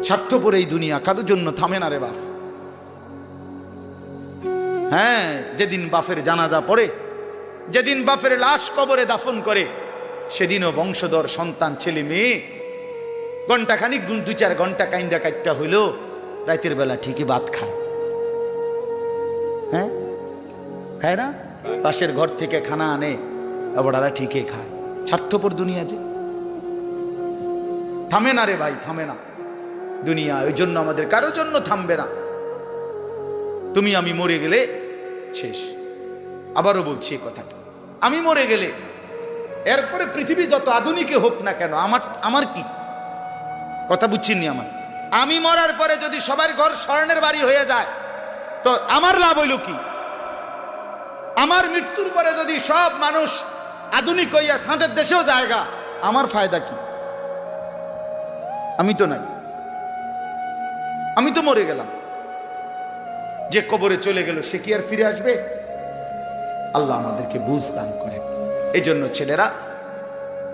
স্বার্থপর এই দুনিয়া কারোর জন্য থামে না রে বাপ। হ্যাঁ, যেদিন বাপের জানাজা পড়ে, যেদিন বাপের লাশ কবরে দাফন করে, সেদিনও বংশধর সন্তান ছেলে মেয়ে ঘন্টাখানিক 2-4 ঘন্টা কাইন্দা কাটটা হইলো রাতের বেলা ঠিকই ভাত খায়। হ্যাঁ, খায় না? পাশের ঘর থেকে খানা আনে, ওরা ঠিকই খায়। স্বার্থপর দুনিয়া যে থামে না রে ভাই, থামে না দুনিয়া। ওই জন্য আমাদের কারোর জন্য থামবে না। তুমি আমি মরে গেলে শেষ। আবারও বলছি এই কথাটা, আমি মরে গেলে এরপরে পৃথিবী যত আধুনিক হোক না কেন, আমার কি কথা বুঝছিনি? আমি মরার পরে যদি সবার ঘর স্বর্ণের বাড়ি হয়ে যায় তো আমার লাভ হইল কি? আমার মৃত্যুর পরে যদি সব মানুষ আধুনিক হইয়া সাঁদের দেশেও জায়গা, আমার ফায়দা কি? আমি তো নাই, আমি তো মরে গেলাম। যে কবরে চলে গেল সে কি আর ফিরে আসবে? আল্লাহ আমাদেরকে বুঝ দান করেন। এই জন্য ছেলেরা,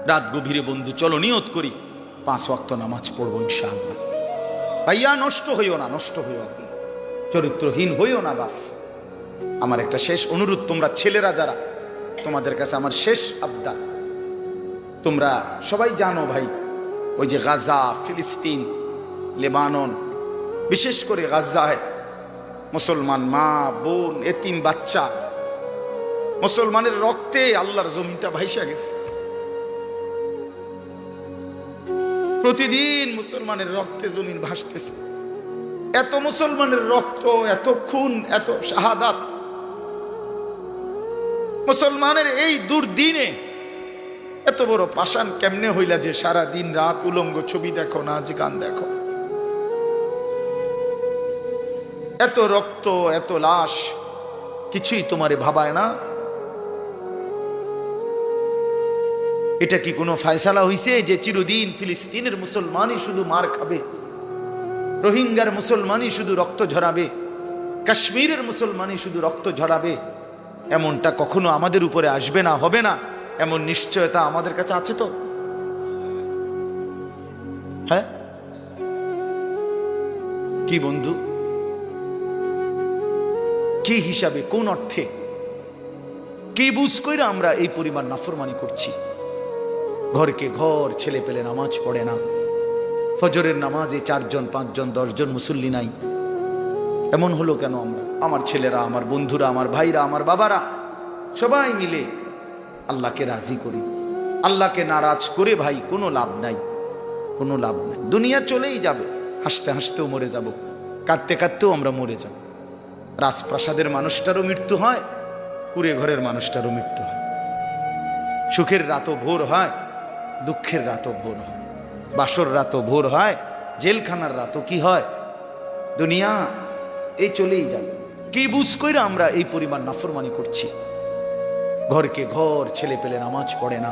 রাত গভীরে বন্ধু চলো নিয়ত করি 5 ওয়াক্ত নামাজ পড়বো ইনশাআল্লাহ। ভাইয়া নষ্ট হইও না, নষ্ট হইও না, চরিত্রহীন হইও না বাপ। আমার একটা শেষ অনুরোধ, তোমরা ছেলেরা যারা, তোমাদের কাছে আমার শেষ আবদার, তোমরা সবাই জানো ভাই, ওই যে গাজা, ফিলিস্তিন, লেবানন, বিশেষ করে গাজায় মুসলমান মা বোন, এতিম বাচ্চা, মুসলমানের রক্তে আল্লাহর জমিনটা ভাইসা গেছে। প্রতিদিন মুসলমানের রক্তে জমিন ভাসতেছে। এত মুসলমানের রক্ত, এত খুন, এত শাহাদাত, মুসলমানের এই দুর্দিনে এত বড় পাষাণ কেমনে হইলা যে সারা দিন রাত উলঙ্গ ছবি দেখো, নাচ গান দেখো? এত রক্ত, এত লাশ, কিছুই তোমারে ভাবায় না? এটা কি কোনো ফয়সালা হইছে যে চিরদিন ফিলিস্তিনের মুসলমানই শুধু মার খাবে, রোহিঙ্গার মুসলমানই শুধু রক্ত ঝরাবে, কাশ্মীরের মুসলমানই শুধু রক্ত ঝরাবে? এমনটা কখনো আমাদের উপরে আসবে না, হবে না, এমন নিশ্চয়তা আমাদের কাছে আছে তো? হ্যাঁ কি বন্ধু, কি হিসাবে, কোন অর্থে, কি বুঝ কইরা আমরা এই পরিমাণ নাফরমানি করছি? ঘরকে ঘর ছেলে পেলে নামাজ পড়ে না, ফজরের নামাজে 4 জন 5 জন 10 জন মুসল্লি নাই। এমন হলো কেন? আমরা, আমার ছেলেরা, আমার বন্ধুরা, আমার ভাইরা, আমার বাবারা সবাই মিলে আল্লাহকে রাজি করি। আল্লাহকে নারাজ করে ভাই কোনো লাভ নাই, কোনো লাভ নাই। দুনিয়া চলেই যাবে, হাসতে হাসতেও মরে যাব, কাঁদতে কাঁদতেও আমরা মরে যাব। রাজপ্রাসাদের মানুষটারও মৃত্যু হয়, কুড়ে ঘরের মানুষটারও মৃত্যু হয়। সুখের রাতও ভোর হয়, দুঃখের রাতও ভোর হয়, বাসর রাতও ভোর হয়, জেলখানার রাতও কি হয়? দুনিয়া এই চলেই যাবে। কি বুঝ কইরা আমরা এই পরিমাণ নাফরমানি করছি? ঘরকে ঘর ছেলে পেলে নামাজ পড়ে না,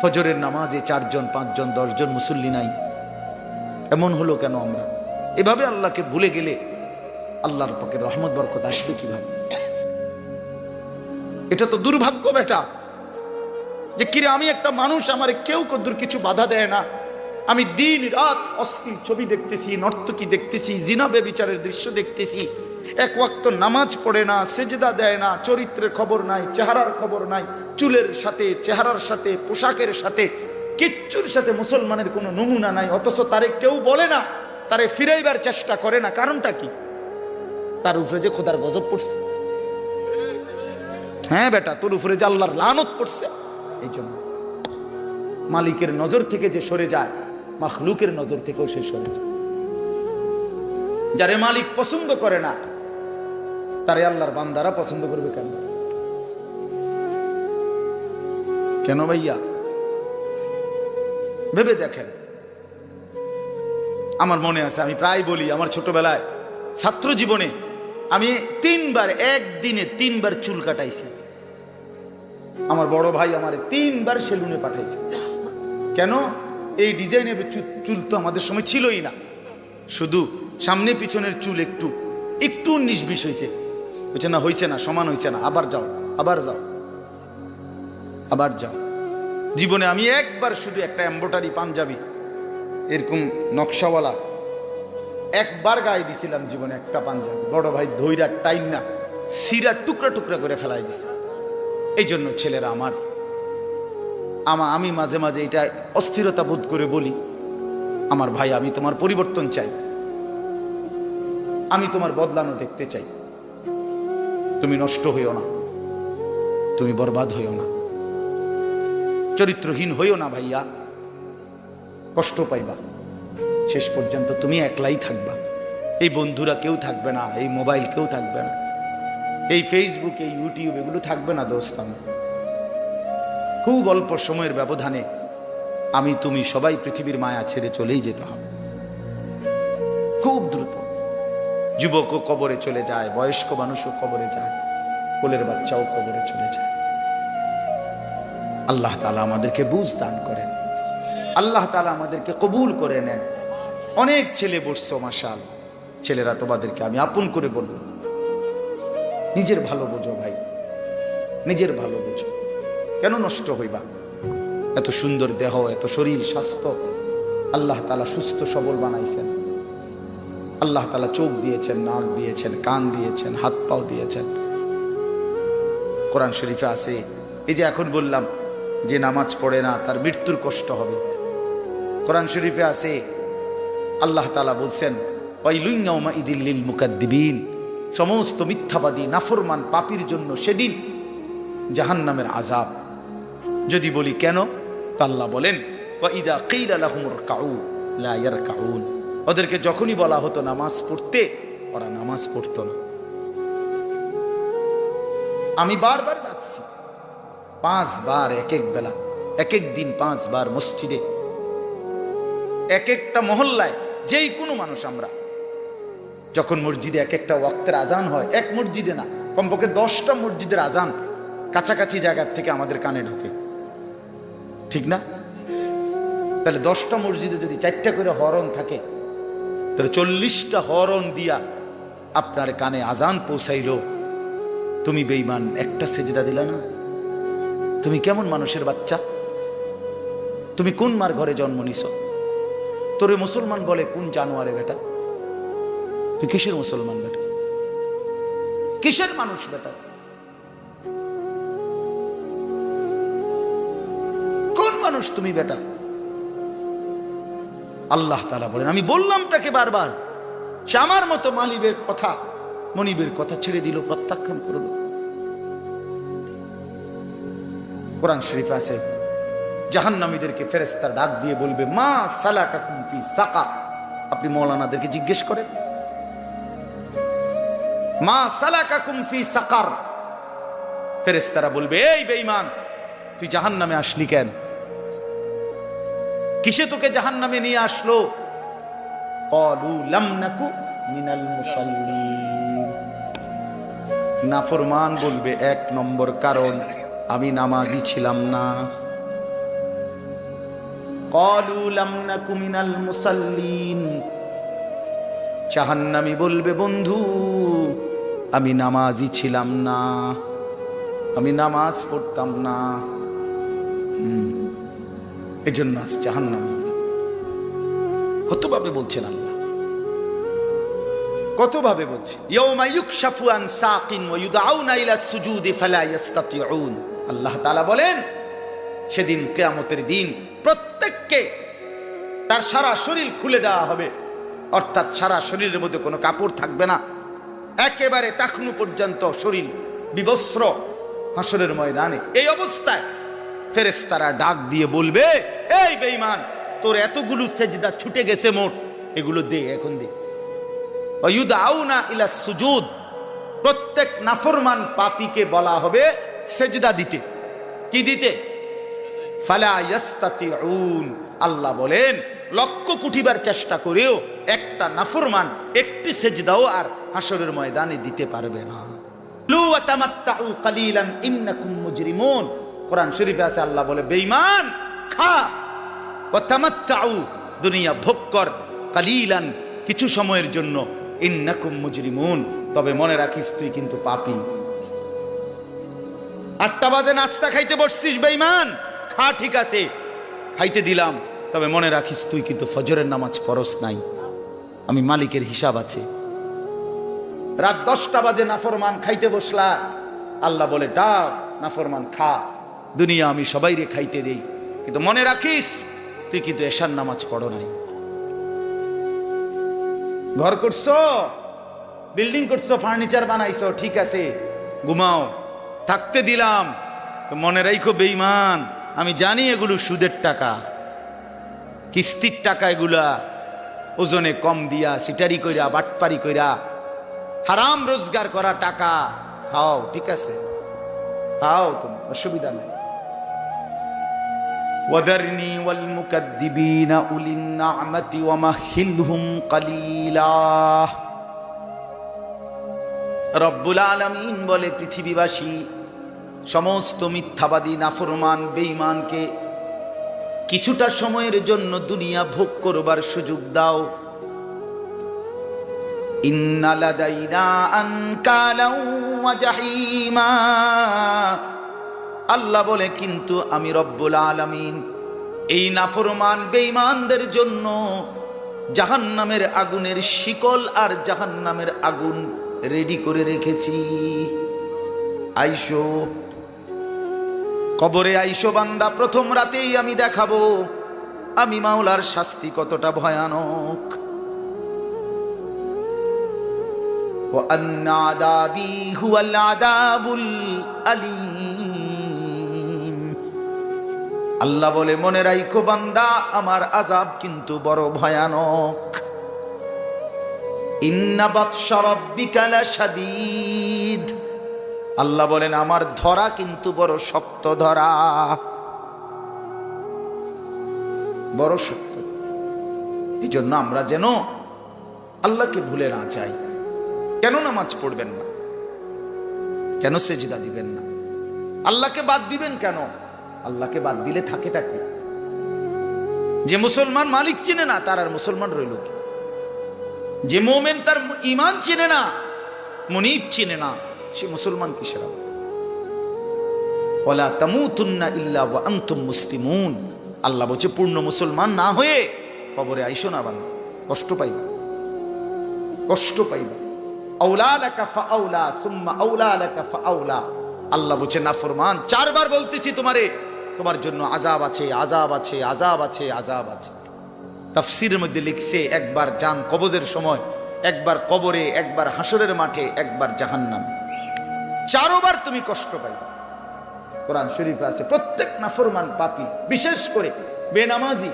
ফজরের নামাজে 4 জন 5 জন 10 জন মুসল্লি নাই। এমন হলো কেন? আমরা এভাবে আল্লাহকে ভুলে গেলে আল্লাহর পাকের রহমত বরকত আসবে কিভাবে? এটা তো দুর্ভাগ্য বেটা, যে কিরে আমি একটা মানুষ, আমার কেউ কদ্দুর কিছু বাধা দেয় না, আমি দিন রাত অশ্লীল ছবি দেখতেছি, নর্তকী দেখতেছি, জিনা বেবিচারের দৃশ্য দেখতেছি, 1 ওয়াক্ত নামাজ পড়ে না, সেজদা দেয় না, চরিত্রের খবর নাই, চেহারার খবর নাই, চুলের সাথে, চেহারার সাথে, পোশাকের সাথে, কিচ্ছুর সাথে মুসলমানের কোনো নমুনা নাই। অথচ তারে কেউ বলে না, তারে ফিরাইবার চেষ্টা করে না। কারণটা কি? তার উপরে যে খোদার গজব পড়ছে। হ্যাঁ বেটা, তোর উপরে যে আল্লাহর লানত পড়ছে। এই জন্য মালিকের নজর থেকে যে সরে যায়, মাখলুকের নজর থেকেও সে সরে যায়। যারে মালিক পছন্দ করে না, তারে আল্লাহর বান্দারা পছন্দ করবে কেন? কেন ভাইয়া? ভেবে দেখেন। আমার মনে আছে, আমি প্রায় বলি, আমার ছোটবেলায় ছাত্র জীবনে আমি 3 বার, একদিনে 3 বার চুল কাটাইছি। আমার বড় ভাই আমার 3 বার সেলুনে পাঠাইছে। কেন? এই ডিজাইনের চুল তো আমাদের সময় ছিলই না, শুধু সামনে পিছনের চুল একটু একটু 19-20 হয়েছে। হয়েছে না? হয়েছে না, সমান হয়েছে না, আবার যাও, আবার যাও, আবার যাও। জীবনে আমি একবার শুধু একটা এমব্রয়ডারি পাঞ্জাবি এরকম নকশাওয়ালা একবার গায়ে দিছিলাম জীবনে একটা পাঞ্জাবি, বড় ভাই ধৈরা টাইম না সিরা টুকরা টুকরা করে ফেলাই দিছে। এই জন্য ছেলেরা আমি মাঝে মাঝে এটা অস্থিরতা বোধ করে বলি, আমার ভাই আমি তোমার পরিবর্তন চাই, আমি তোমার বদলানো দেখতে চাই। তুমি নষ্ট হইও না, তুমি বরবাদ হইও না, চরিত্রহীন হইও না ভাইয়া, কষ্ট পাইবা, শেষ পর্যন্ত তুমি একলাই থাকবা। এই বন্ধুরা কেউ থাকবে না, এই মোবাইল কেউ থাকবে না, এই ফেসবুক এই ইউটিউব এগুলো থাকবে না দোস্ত। আমি খুব অল্প সময়ের ব্যবধানে আমি তুমি সবাই পৃথিবীর মায়া ছেড়ে চলেই যেতে হবে, খুব দ্রুত। যুবকও কবরে চলে যায়, বয়স্ক মানুষও কবরে যায়, কোলের বাচ্চাও কবরে চলে যায়। আল্লাহ তাআলা আমাদেরকে বুঝ দান করেন, আল্লাহ তাআলা আমাদেরকে কবুল করে নেন। অনেক ছেলে বসছো মাশাআল্লাহ, ছেলেরা তোমাদেরকে আমি আপন করে বলব, নিজের ভালো বোঝো ভাই, নিজের ভালো বোঝো। কেন নষ্ট হইবা? এত সুন্দর দেহ, এত শরীর স্বাস্থ্য আল্লাহ তাআলা সুস্থ সবল বানাইছেন। আল্লাহ তাআলা চোখ দিয়েছেন, নাক দিয়েছেন, কান দিয়েছেন, হাত পাও দিয়েছেন। কোরআন শরীফে আছে, এই যে এখন বললাম যে নামাজ পড়ে না তার মৃত্যুর কষ্ট হবে। কোরআন শরীফে আছে আল্লাহ তাআলা বলছেন ওয়াইলুন ইয়াউমাইযিল লিল মুকাদ্দিবিন, সমস্ত মিথ্যাবাদী নাফরমান পাপীর জন্য সেদিন জাহান্নামের আযাব। যদি বলি কেন, তো আল্লাহ বলেন ওয়াইদা কিলা লাহুমুর কাউ লা ইয়ারকাউন, ওদেরকে যখনই বলা হতো নামাজ পড়তে, ওরা নামাজ পড়তো না। আমি বারবার ডাকছি, 5 বার এক এক বেলা, এক এক দিন 5 বার মসজিদে, এক একটা মহল্লায় যেই কোনো মানুষ আমরা যখন মসজিদে এক একটা ওয়াক্তের আজান হয়, এক মসজিদে না কমপক্ষে 10টা মসজিদের আজান কাছাকাছি জায়গার থেকে আমাদের কানে ঢোকে, ঠিক না? তাহলে 10টা মসজিদে যদি 4টা করে হরন থাকে, তাহলে 40টা হরন দিয়া আপনার কানে আজান পৌঁছাইল। তুমি বেঈমান, একটা সেজদা দিলা না। তুমি কেমন মানুষের বাচ্চা? তুমি কোন মার ঘরে জন্ম নিছ? তোরে মুসলমান বলে কোন জানোয়ারে বেটা? তুই কিসের মুসলমান বেটা? কিসের মানুষ বেটা? কোন মানুষ তুমি বেটা? আল্লাহ তাআলা বলেন, আমি বললাম তাকে বারবার, সে আমার মতো মালিবের কথা, মনিবের কথা ছেড়ে দিল, প্রত্যাখ্যান করল। কোরআন শরীফ আছে জাহান্নামীদেরকে ফেরেশতা ডাক দিয়ে বলবে মা সালাকাকুম ফি সাকার। আপনি মাওলানাদেরকে জিজ্ঞেস করেন মা সালাকাকুম ফি সাকার, ফেরেশতারা বলবে এই বেঈমান তুই জাহান্নামে আসলি কেন? কিসে তোকে জাহান্নামে নিয়ে আসলো? ক্বালু লাম নাকু মিনাল মুসাল্লিন। নাফরমান বলবে 1 নম্বর কারণ আমি নামাজি ছিলাম না। ক্বালু লাম নাকু মিনাল মুসাল্লিন। জাহান্নামী বলবে বন্ধু আমি নামাজি ছিলাম না, আমি নামাজ পড়তাম না, এজন্য আজ জাহান্নামী। কতভাবে বলছেন আল্লাহ, কতভাবে বলছে ইয়াউমা ইউকশাফু আন সাকিন ওয়া ইউদআউনা ইলা সুজুদি ফালা ইস্তাতিউন। আল্লাহ তাআলা বলেন সেদিন কিয়ামতের দিন প্রত্যেককে তার সারা শরীর খুলে দেওয়া হবে, অর্থাৎ সারা শরীরের মধ্যে কোনো কাপড় থাকবে না, একেবারে টাকনু পর্যন্ত শরীর বিবস্ত্র হাসরের ময়দানে। এই অবস্থায় ফেরেশতারা ডাক দিয়ে বলবে এই বেঈমান তোর এতগুলো সেজদা ছুটে গেছে মোট, এগুলো দে, এখন দে। ওয়া ইউদআউনা ইলা সুজুদ, প্রত্যেক নাফরমান পাপীকে বলা হবে সেজদা দিতে। কি দিতে? ফালা ইস্তাতিউন। আল্লাহ বলেন লক্ষ কোটিবার চেষ্টা করেও একটা নাফরমান একটি সেজদাও আর হাসরের ময়দানে দিতে পারবে না। লু ওয়া তামাত্তাউ কালিলান ইন্নাকুম মুজরিমুন। কোরআন শরীফে আছে আল্লাহ বলে বেঈমান খা, ওয়া তামাত্তাউ দুনিয়া ভোগ কর, কালিলান কিছু সময়ের জন্য, ইন্নাকুম মুজরিমুন তবে মনে রাখিস তুই কিন্তু পাপী। 8টা বাজে নাস্তা খাইতে বসছিস বেঈমান, খা ঠিক আছে খাইতে দিলাম, তবে মনে রাখিস তুই কিন্তু ফজরের নামাজ পড়স নাই। আমি মালিকের হিসাব আছে। রাত 10টা বাজে নাফরমান খাইতে বসলা, আল্লাহ বলে ডাক নাফরমান খা, দুনিয়া আমি সবাইরে খাইতে দেই, কিন্তু মনে রাখিস তুই কিন্তু এশার নামাজ পড়ো নাই। ঘর করছো, বিল্ডিং করছো, ফার্নিচার বানাইছো, ঠিক আছে ঘুমাও, থাকতে দিলাম, মনে রাখো বেঈমান, আমি জানি এগুলো সুদের টাকা, কিস্তির টাকা, এগুলা ওজনে কম দিয়া সিটারি কইরা বাটপারি কইরা হারাম রোজগার করা টাকা। খাও, ঠিক আছে খাও, তুমি অসুবিধা নেই। ওয়াদারনি ওয়াল মুকাদ্দিবিনা উলিন নি'মাতি ওয়া মাহিলহুম কালিলা। রব্বুল আলামিন বলে, পৃথিবীবাসী সমস্ত মিথ্যাবাদী নাফরমান বেঈমানকে কিছুটা সময়ের জন্য দুনিয়া ভোগ করবার সুযোগ দাও। ইন্না লাদাইনা আনকালাও ওয়া জাহিমা। আল্লাহ বলে, কিন্তু আমি রব্বুল আলামিন এই নাফরমান বেঈমানদের জন্য জাহান্নামের আগুনের শিকল আর জাহান্নামের আগুন রেডি করে রেখেছি। আইসো কবরে, আইসো বান্দা, প্রথম রাতেই আমি দেখাবো আমি মাওলার শাস্তি কতটা ভয়ানক। ওয়া আন্না আযাবি হুয়াল আযাবুল আলীম। আল্লাহ বলে, মনে রাখো বান্দা, আমার আযাব কিন্তু বড় ভয়ানক। ইন্না বাতশা রাব্বিকা লাশাদীদ। আল্লাহ বলেন, আমার ধরা কিন্তু বড় শক্ত ধরা, বড় শক্ত। এই জন্য আমরা যেন আল্লাহকে ভুলে না যাই। কেন নামাজ পড়বেন না? কেন সেজদা দিবেন না? আল্লাহকে বাদ দিবেন কেন? আল্লাহকে বাদ দিলে থাকেটা কি? যে মুসলমান মালিক চিনে না, তার আর মুসলমান রইল কি? যে মোমেন তার ঈমান চিনে না, মুনিব চিনে না, সে মুসলমান কিসের? ওয়ালা তামুতুন্না ইল্লা ওয়া আনতুম মুসলিমুন। আল্লাহ বলছে, পূর্ণ মুসলমান না হয়ে কবরে আইসো না বান্দা, কষ্ট পাইবা, কষ্ট পাইবা। আউলা লাকা ফাআউলা সুম্মা আউলা লাকা ফাআউলা। আল্লাহ বলছে, নাফরমান, 4 বার বলতেছি তোমারে, তোমার জন্য আযাব আছে, আযাব আছে, আযাব আছে, আযাব আছে। তাফসীরের মধ্যে লিখছে, একবার জান কবজের সময়, একবার কবরে, একবার হাসরের মাঠে, একবার জাহান্নাম, 4 বার তুমি কষ্ট পাইবে। কোরআন শরীফে আছে, প্রত্যেক নাফরমান পাপী, বিশেষ করে বেনামাজি,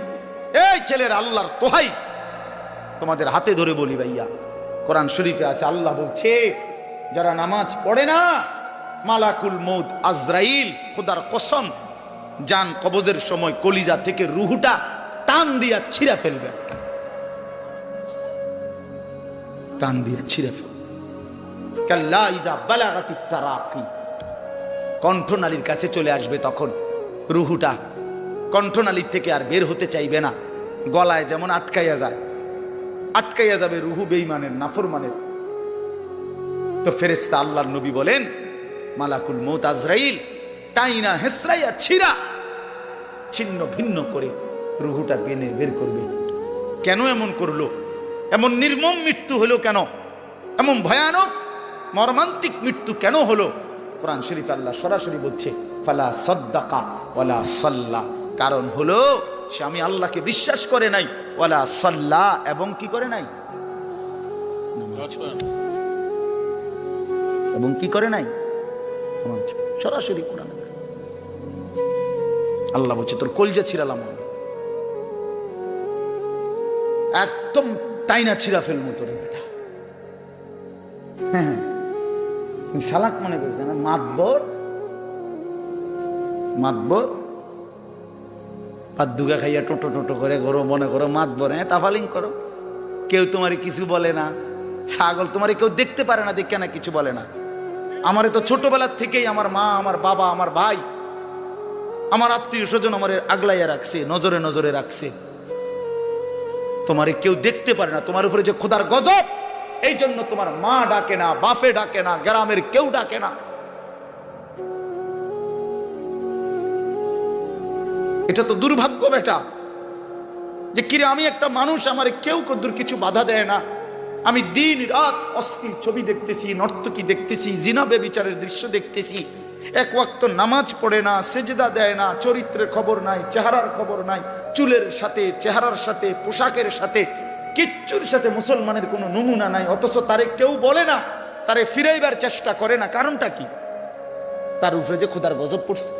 এই ছেলের আল্লাহর তোহাই তোমাদের হাতে ধরে বলি ভাইয়া, কোরআন শরীফে আছে, আল্লাহ বলছে, যারা নামাজ পড়ে না, মালাকুল মউত আজরাইল, খোদার কসম, জান কবজের সময় কলিজা থেকে রুহুটা টান দিয়া ছিঁড়া ফেলবে, টান দিয়া ছিঁড়া ফেলবে। কাল্লা ইযা বালাগাতিত তারাকি, কণ্ঠনালীর কাছে চলে আসবে, তখন রুহুটা কণ্ঠনালীর থেকে আর বের হতে চাইবে না, গলায় যেমন আটকাইয়া যায়, আটকাইয়া যাবে রুহু বেঈমানের, নাফরমানের। তো ফেরেশতা আল্লাহর নবী বলেন, মালাকুল মউত আজরাইল টাইনা হেসরাইয়া ছিঁড়া ছিন্ন ভিন্ন করে রুহুটা বের করবে। কেন এমন করলো? এমন নির্মম মৃত্যু হলো কেন? এমন ভয়ানক মর্মান্তিক মৃত্যু কেন হলো? কোরআন শরীফে আল্লাহ সরাসরি বলছে, ফালা সাদ্দাকা ওয়ালা সাল্লা। কারণ হলো, সে আমি আল্লাহকে বিশ্বাস করে নাই, ওয়ালা সাল্লা, এবং কি করে নাই? এবং কি করে নাই? সরাসরি কোরআন আল্লাহ বলছে, তোর কলজা ছিড়ালাম, একদম টাইনা ছিঁড়া ফেলবো তোর বেটা। হ্যাঁ, তুমি সালাক মনে করছো না? মাতবর, মাতবর পাদ্দুগা খাইয়া টোটো টোটো করে করো, মনে করো মাতবর, হ্যাঁ তাফালিং করো, কেউ তোমারে কিছু বলে না। ছাগল তোমারে কেউ দেখতে পারে না, দেখে না কিছু বলে না। আমারে তো ছোটবেলার থেকেই আমার মা, আমার বাবা, আমার ভাই, আমার আত্মীয় স্বজন আমার আগলাইয়া রাখছে, নজরে নজরে রাখছে। তোমারে কেউ দেখতে পারে না, তোমার উপরে যে খোদার গজব, এই জন্য তোমার মা ডাকে না, বাপে ডাকে না, গ্রামের কেউ ডাকে না। এটা তো দুর্ভাগ্য বেটা। যে কিরে আমি একটা মানুষ, আমার কেউ কদ্দুর কিছু বাধা দেয় না, আমি দিন রাত অশ্লীল ছবি দেখতেছি, নর্তকী দেখতেছি, জিনা বেবিচারের দৃশ্য দেখতেছি, এক ওয়াক্ত নামাজ পড়ে না, সেজদা দেয় না, চরিত্রের খবর নাই, চেহারার খবর নাই, চুলের সাথে, চেহারার সাথে, পোশাকের সাথে, কিচ্ছুর সাথে মুসলমানের কোনো নমুনা নাই, অথচ তারে কেউ বলে না, তারে ফিরাইবার চেষ্টা করে না। কারণটা কি? তার উপরে যে খোদার গজব পড়ছে।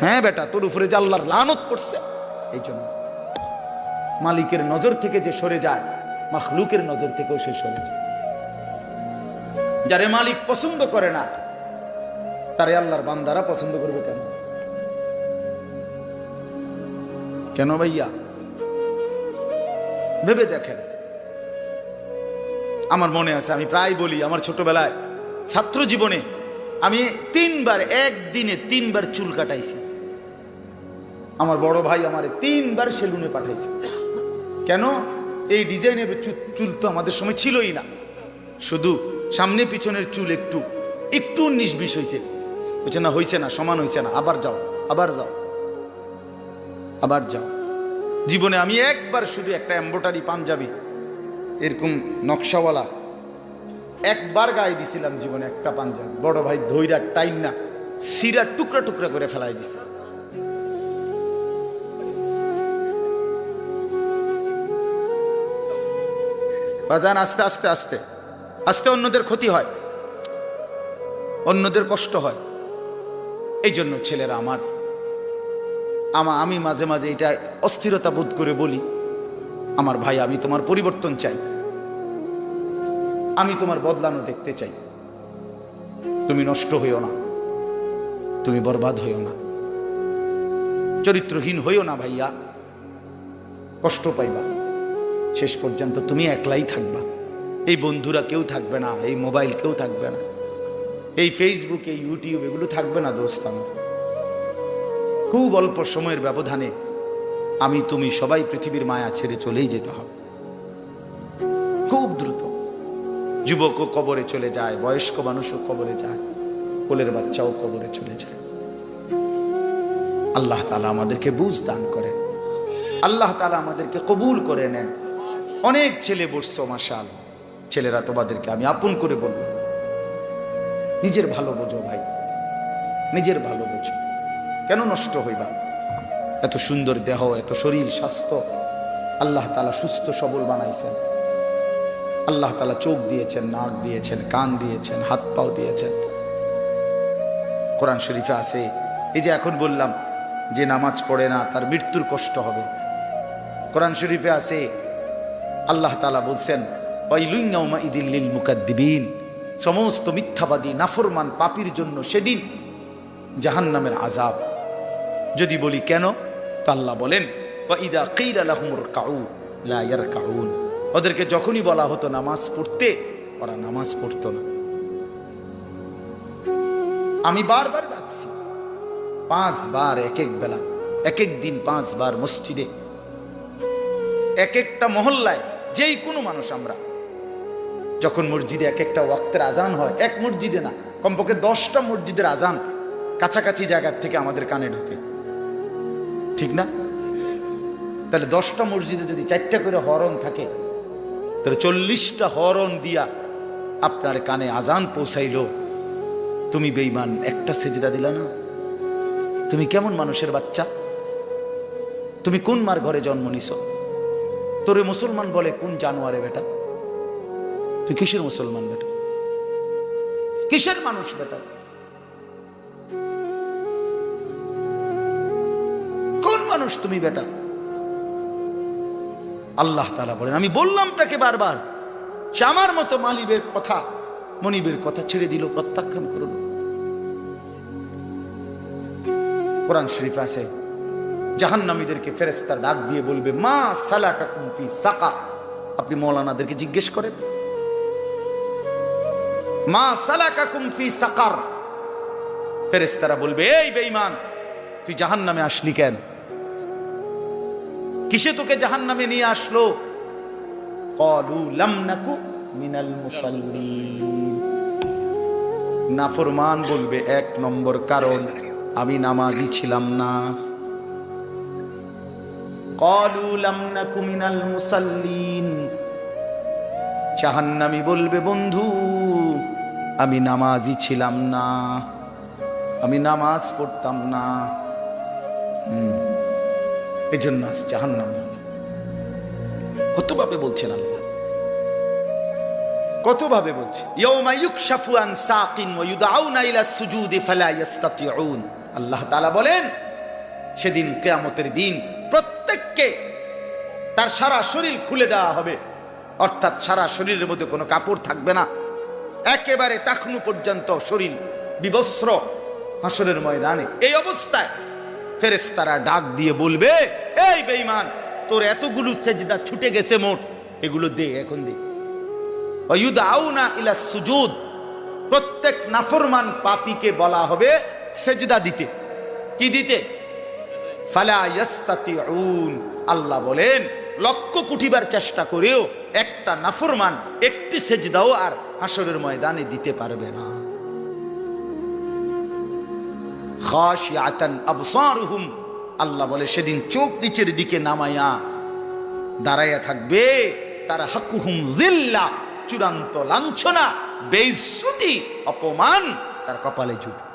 হ্যাঁ বেটা, তোর উপরে যে আল্লাহর লানত পড়ছে। এই জন্য মালিকের নজর থেকে যে সরে যায়, মাখলুকের নজর থেকেও সে সরে যায়। যারে মালিক পছন্দ করে না, তারে আল্লাহর বান্দারা পছন্দ করবে কেন? কেন ভাইয়া? ভেবে দেখেন। আমার মনে আছে, আমি প্রায় বলি, আমার ছোটবেলায় ছাত্র জীবনে আমি একদিনে তিনবার চুল কাটাইছি। আমার বড় ভাই আমারে 3 বার সেলুনে পাঠাইছে। কেন? এই ডিজাইনের চুল তো আমাদের সময় ছিলই না, শুধু সামনে পিছনের চুল একটু একটু 19-20 হয়েছে। বলছে না, হয়েছে না, সমান হয়েছে না, আবার যাও, আবার যাও, আবার যাও। জীবনে আমি একবার শুধু একটা এমব্রয়ডারি পাঞ্জাবি এরকম নকশাওয়ালা একবার গায়ে দিছিলাম জীবনে, একটা পাঞ্জাবি। বড় ভাই ধৈরা টাইম না সিরা টুকরা টুকরা করে ফেলাই দিছে। বাজান, আস্তে আস্তে আস্তে আস্তে অন্যদের ক্ষতি হয়, অন্যদের কষ্ট হয়। এই জন্য ছেলেরা আমি মাঝে মাঝে এটা অস্থিরতা বোধ করে বলি, আমার ভাই, আমি তোমার পরিবর্তন চাই, আমি তোমার বদলানো দেখতে চাই। তুমি নষ্ট হইও না, তুমি বরবাদ হইও না, চরিত্রহীন হইও না ভাইয়া, কষ্ট পাইবা। শেষ পর্যন্ত তুমি একলাই থাকবা, এই বন্ধুরা কেউ থাকবে না, এই মোবাইল কেউ থাকবে না, এই ফেসবুক, এই ইউটিউব এগুলো থাকবে না। দোস্ত, আমার খুব অল্প সময়ের ব্যবধানে আমি তুমি সবাই পৃথিবীর মায়া ছেড়ে চলেই যেতে হবে, খুব দ্রুত। যুবকও কবরে চলে যায়, বয়স্ক মানুষও কবরে যায়, কোলের বাচ্চাও কবরে চলে যায়। আল্লাহ তাআলা আমাদেরকে বুঝ দান করেন, আল্লাহ তাআলা আমাদেরকে কবুল করে নেন। অনেক ছেলে বসছো, মাশাআল্লাহ। ছেলেরা, তোমাদেরকে আমি আপন করে বলবো, নিজের ভালো বোঝো ভাই, নিজের ভালো বোঝো। কেন নষ্ট হইবা? এত সুন্দর দেহ, এত শরীর স্বাস্থ্য আল্লাহ তাআলা সুস্থ সবল বানাইছেন। আল্লাহ তাআলা চোখ দিয়েছেন, নাক দিয়েছেন, কান দিয়েছেন, হাত পাও দিয়েছেন। কোরআন শরীফে আছে, এই যে এখন বললাম যে নামাজ পড়ে না তার মৃত্যুর কষ্ট হবে। কোরআন শরীফে আছে, আল্লাহ তাআলা বলছেন, ওয়াইলুন ইয়াউমাইযিল লিল মুকাদ্দিবিন, সমস্ত মিথ্যাবাদী নাফরমান পাপীর জন্য সেদিন জাহান্নামের আযাব। যদি বলি কেন, তো আল্লাহ বলেন, ওয়াইদা কিলা লাহুমুর কাউ লা ইয়ারকাউন, ওদেরকে যখনই বলা হতো নামাজ পড়তে, ওরা নামাজ পড়তো না। আমি বারবার ডাকছি, 5 বার এক এক বেলা, এক এক দিন 5 বার মসজিদে, এক একটা মহল্লায়, যেই কোনো মানুষ আমরা যখন মসজিদে এক একটা ওয়াক্তের আজান হয়, এক মসজিদে না, কমপক্ষে 10টা মসজিদের আজান কাছাকাছি জায়গার থেকে আমাদের কানে ঢোকে, ঠিক না? তাহলে 10টা মসজিদে যদি 4টা করে হরন থাকে, তাহলে 40টা হরন দিয়া আপনার কানে আজান পৌঁছাইলো। তুমি বেঈমান, একটা সেজদা দিলা না। তুমি কেমন মানুষের বাচ্চা? তুমি কোন মার ঘরে জন্ম নিছ? তোরে মুসলমান বলে কোন জানোয়ারে বেটা? তুই কিসের মুসলমান বেটা? কিসের মানুষ বেটা? কোন মানুষ তুমি বেটা? আল্লাহ তাআলা বলেন, আমি বললাম তাকে বারবার, সে আমার মতো মালিবের কথা, মনিবের কথা ছেড়ে দিল, প্রত্যাখ্যান করল। কোরআন শরীফ আছে, জাহান্নামীদেরকে ফেরেশতারা ডাক দিয়ে বলবে, মা সালাকাকুম ফি সাকার। আপনি মাওলানাদেরকে জিজ্ঞেস করেন, মা সালাকাকুম ফি সাকার। ফেরেশতারা বলবে, এই বেঈমান, তুই জাহান্নামে আসলি কেন? কিসে তোকে জাহান্নামে নিয়ে আসলো? ক্বালু লাম নাকু মিনাল মুসাল্লিন। নাফরমান বলবে, 1 নম্বর কারণ, আমি নামাজি ছিলাম না। ক্বালু লাম নাকু মিনাল মুসাল্লিন, জাহান্নামী বলবে বন্ধু আমি নামাজি ছিলাম না, আমি নামাজ পড়তাম না, এজন্য আজ জাহান্নামী। কতভাবে বলছেন আল্লাহ, কতভাবে বলছে। ইয়াউমা ইউকশাফু আন সাকিন ওয়া ইউদআউনা ইলা সুজুদি ফালা ইস্তাতিউন। আল্লাহ তাআলা বলেন সেদিন কিয়ামতের দিন প্রত্যেককে তার সারা শরীর খুলে দেওয়া হবে, অর্থাৎ সারা শরীরের মধ্যে কোনো কাপড় থাকবে না, একেবারে টাকনু পর্যন্ত শরীর বিবস্ত্র হাসরের ময়দানে। এই অবস্থায় ফেরেশতারা ডাক দিয়ে বলবে, এই বেঈমান তোর এতগুলো সেজদা ছুটে গেছে মোট, এগুলো দে, এখন দে। ওয়ায়ুদআউনা ইলা সুজুদ, প্রত্যেক নাফরমান পাপীকে বলা হবে সেজদা দিতে। কি দিতে? ফালা ইস্তাতিউন। আল্লাহ বলেন লক্ষ কোটিবার চেষ্টা করেও একটা নাফরমান একটি সেজদাও আর হাসরের ময়দানে দিতে পারবে না। খাশিয়াতান আবসারুহুম, আল্লাহ বলে সেদিন চোখ নিচের দিকে নামায়া দাঁড়াইয়া থাকবে, তারা হাকুহুম জিল্লা, চূড়ান্ত লাঞ্ছনা, বেইজ্জতি, অপমান তার কপালে জুটবে।